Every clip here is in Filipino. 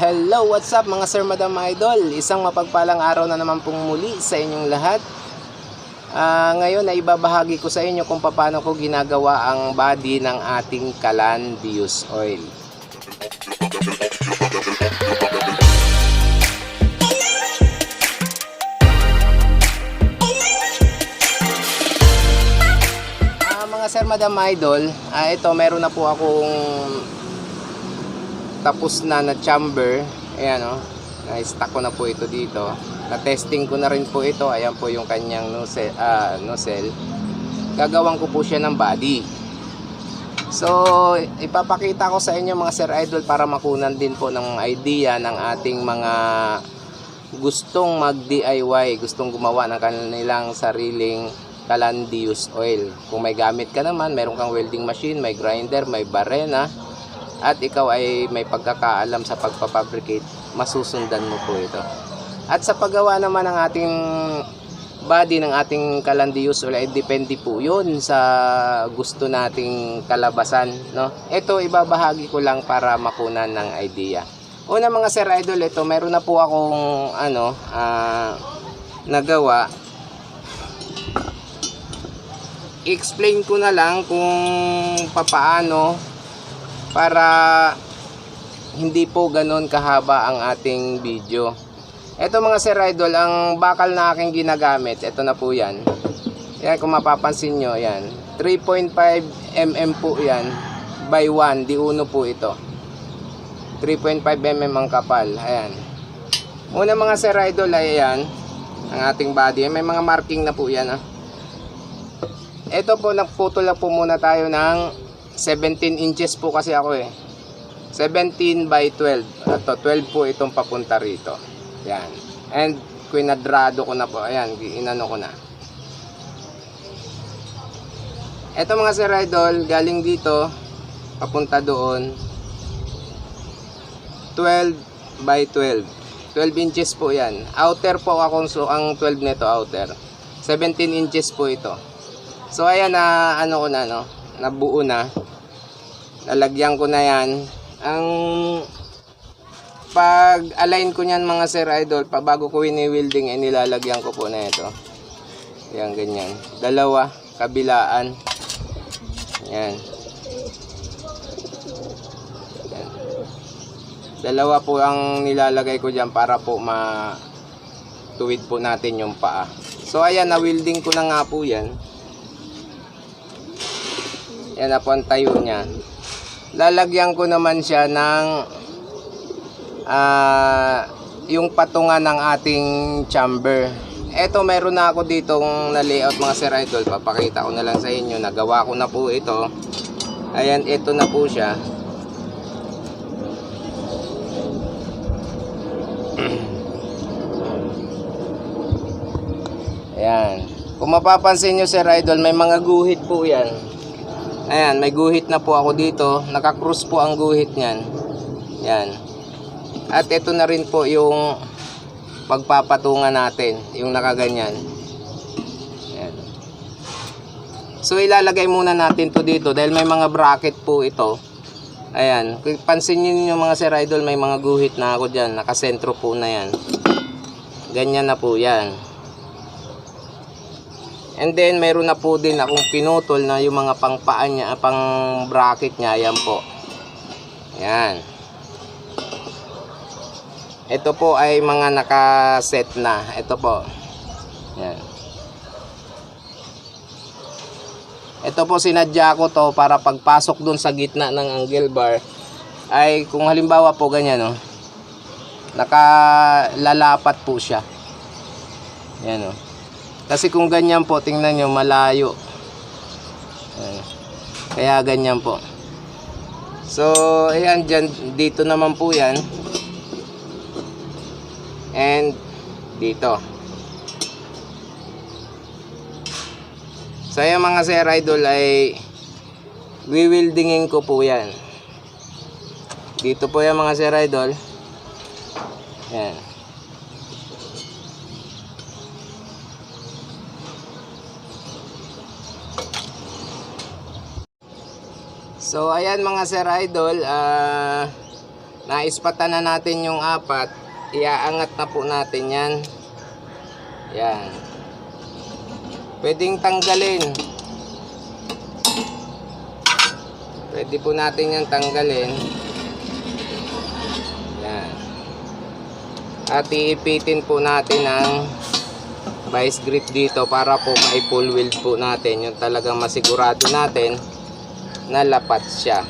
Hello, what's up mga sir, madam, idol? Isang mapagpalang araw na naman pong muli sa inyong lahat. Ngayon ay ibabahagi ko sa inyo kung paano ko ginagawa ang body ng ating Calandius oil. Mga sir, madam, idol, ito meron na po akong tapos na chamber. Ayan o, na-stack ko na po ito dito. Na-testing ko na rin po ito. Ayan po yung kanyang nozzle. Gagawin ko po siya ng body. So, ipapakita ko sa inyo mga sir idol para makunan din po ng idea ng ating mga gustong mag-DIY, gustong gumawa ng kanilang sariling Calandius oil. Kung may gamit ka naman, meron kang welding machine, may grinder, may barena, at ikaw ay may pagkakaalam sa pagpapabricate, masusundan mo po ito. At sa paggawa naman ng ating body ng ating Calandius oil ay depende po yun sa gusto nating kalabasan, no? Ito ibabahagi ko lang para makunan ng idea. Una mga sir idol, ito meron na po akong nagawa. I-explain ko na lang kung papaano para hindi po ganon kahaba ang ating video. Ito mga sir idol, ang bakal na aking ginagamit, ito na po yan. Yan, kung mapapansin nyo, yan 3.5 mm po yan by 1, di uno po ito. 3.5 mm ang kapal. Ayan. Una mga sir idol ay yan ang ating body. May mga marking na po yan. Ito po, nagputol lang po muna tayo ng 17 inches po kasi ako 17 by 12. Ito 12 po itong papunta rito. Yan. And kwinadrado ko na po. Ayan, inano ko na. Ito mga sir idol, galing dito papunta doon 12 by 12. 12 inches po yan. Outer po ako, so ang 12 nito outer. 17 inches po ito. So ayan na ano ko na, no, nabuo na. Lalagyan ko na yan. Ang pag-align ko niyan mga sir idol, bago ko wini-welding, nilalagyan ko po na ito. Yan, ganyan. Dalawa, kabilaan. Yan. Yan. Dalawa po ang nilalagay ko dyan para po matuwid po natin yung paa. So ayan, na-welding ko na nga po yan. Yan na po ang tayo niya. Lalagyan ko naman siya ng yung patungan ng ating chamber. Eto, meron na ako ditong na-layout mga sir idol. Papakita ko na lang sa inyo. Nagawa ko na po ito. Ayan, ito na po siya. Ayan. Kung mapapansin nyo sir idol, may mga guhit po yan. Ayan, may guhit na po ako dito. Naka-cross po ang guhit niyan. Yan. At ito na rin po yung pagpapatungan natin, yung nakaganyan. Yan. So ilalagay muna natin to dito dahil may mga bracket po ito. Ayan, pansin niyo mga sir idol, may mga guhit na ako diyan, nakasentro po na yan. Ganyan na po yan. And then mayroon na po din akong pinutol na yung mga pangpaan niya, pang bracket niya, yan po. Yan. Ito po ay mga nakaset na. Ito po. Yan. Ito po sinadya ko to para pagpasok dun sa gitna ng angle bar ay kung halimbawa po ganyan, no, nakalalapat po siya. Yan, no. Kasi kung ganyan po, tingnan nyo, malayo. Ayan. Kaya ganyan po. So, ayan, dyan, dito naman po yan. And dito. So, ayan mga sir idol ay wiwildingin ko po yan. Dito po yan mga sir idol. Ayan. So ayan mga sir idol, naispatan na natin yung apat, iaangat na po natin yan. Yan. Pwedeng tanggalin. Pwede po natin yan tanggalin. Yan. At iipitin po natin ang vice grip dito para po may full weld po natin. Yung talagang masigurado natin na lapat siya.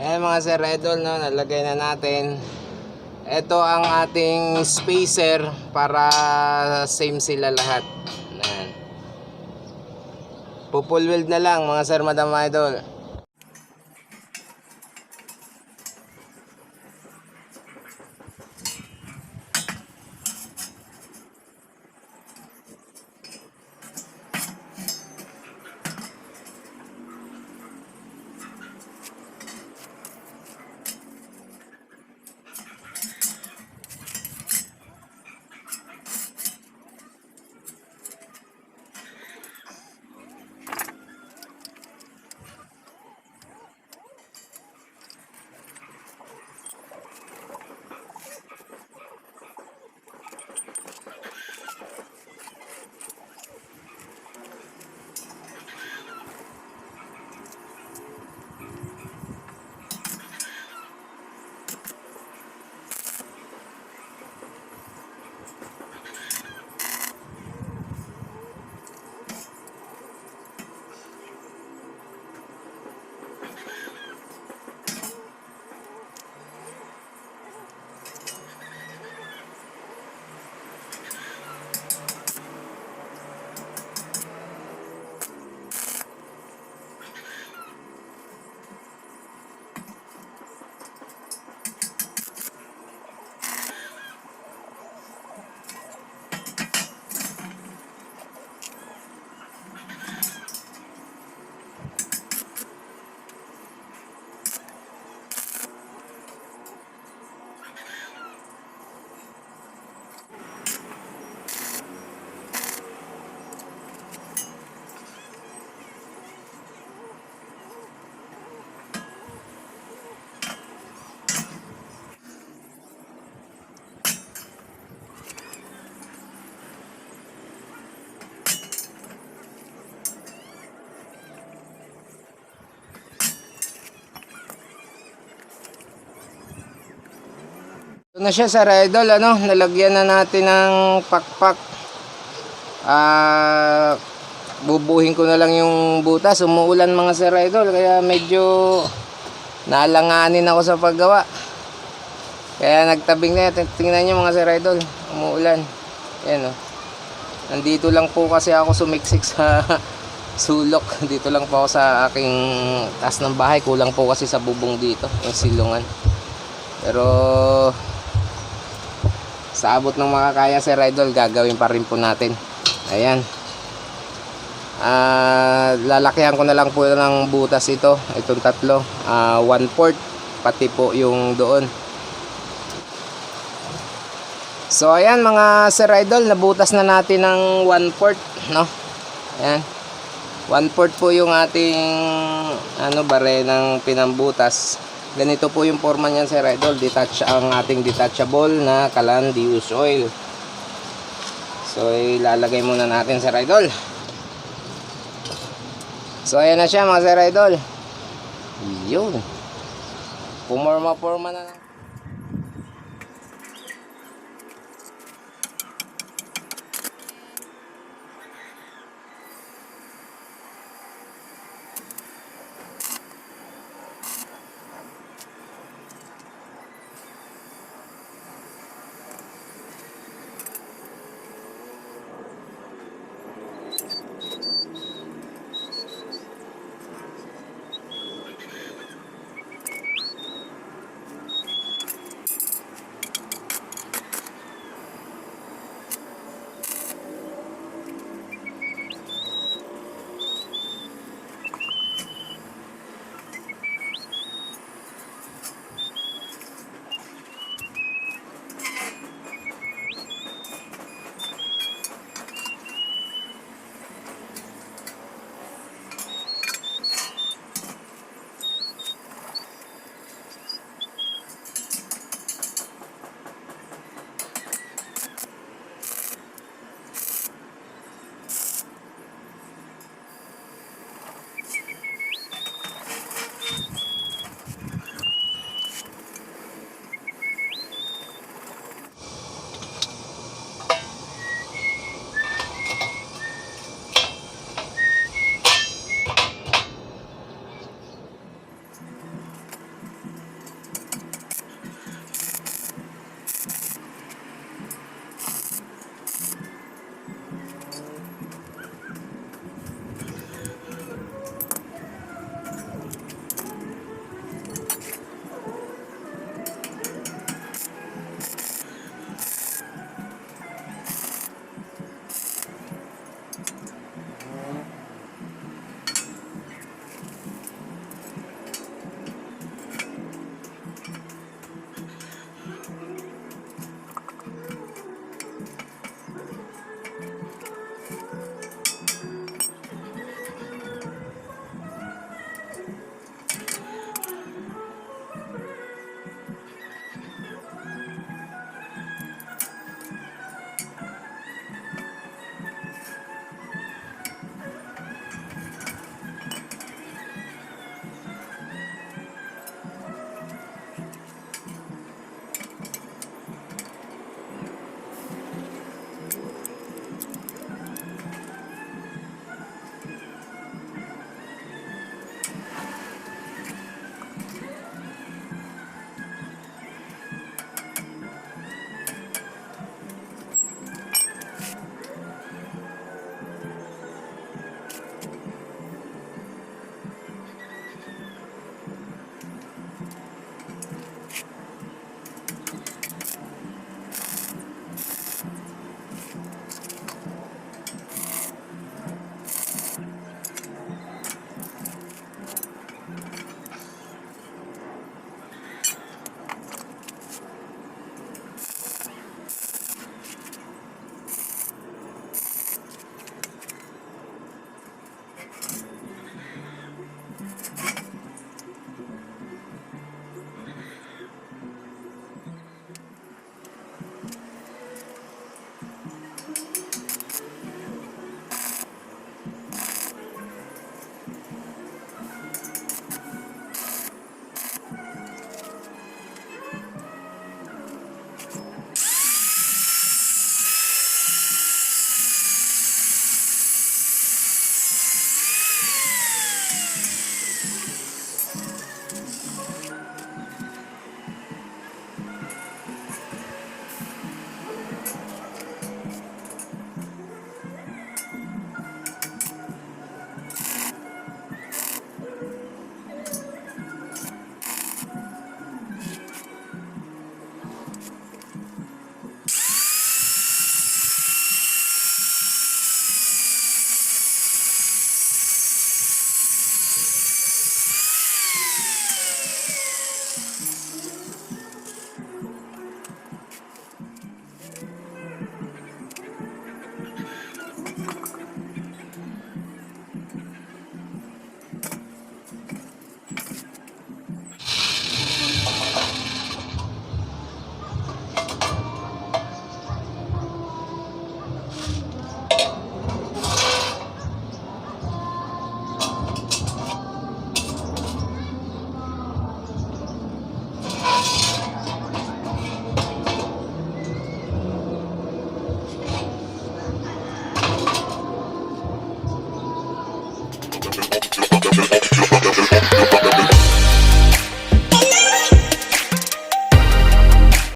Ayan mga sir idol, no, nalagay na natin. Ito ang ating spacer para same sila lahat. Ayan. Full weld na lang mga sir, madam idol. Ito na siya sir idol, ano, nalagyan na natin ng pakpak. Bubuhin ko na lang yung butas. Umuulan mga sir idol, kaya medyo nalanganin ako sa paggawa. Kaya nagtabing na. Tingnan nyo mga sir idol, umuulan. Ayan o. Nandito lang po kasi ako sumiksik sa sulok. Dito lang po ako sa aking taas ng bahay. Kulang po kasi sa bubong dito, yung silungan. Pero sa abot ng makakaya, Sir Idol, gagawin pa rin po natin. Ayan. Lalakihan ko na lang po ng butas ito. Itong tatlo. 1/4. Pati po yung doon. So ayan mga Sir Idol, nabutas na natin ng 1/4, no? Ayan. 1/4 po yung ating bare ng pinambutas. Ganito po yung forma niyan, Sir Idol. Ang ating detachable na Kalan Diffuse Oil. So ilalagay muna natin, Sir Idol. So ayan na siya mga Sir Idol. Yun. Pumorma-forma na.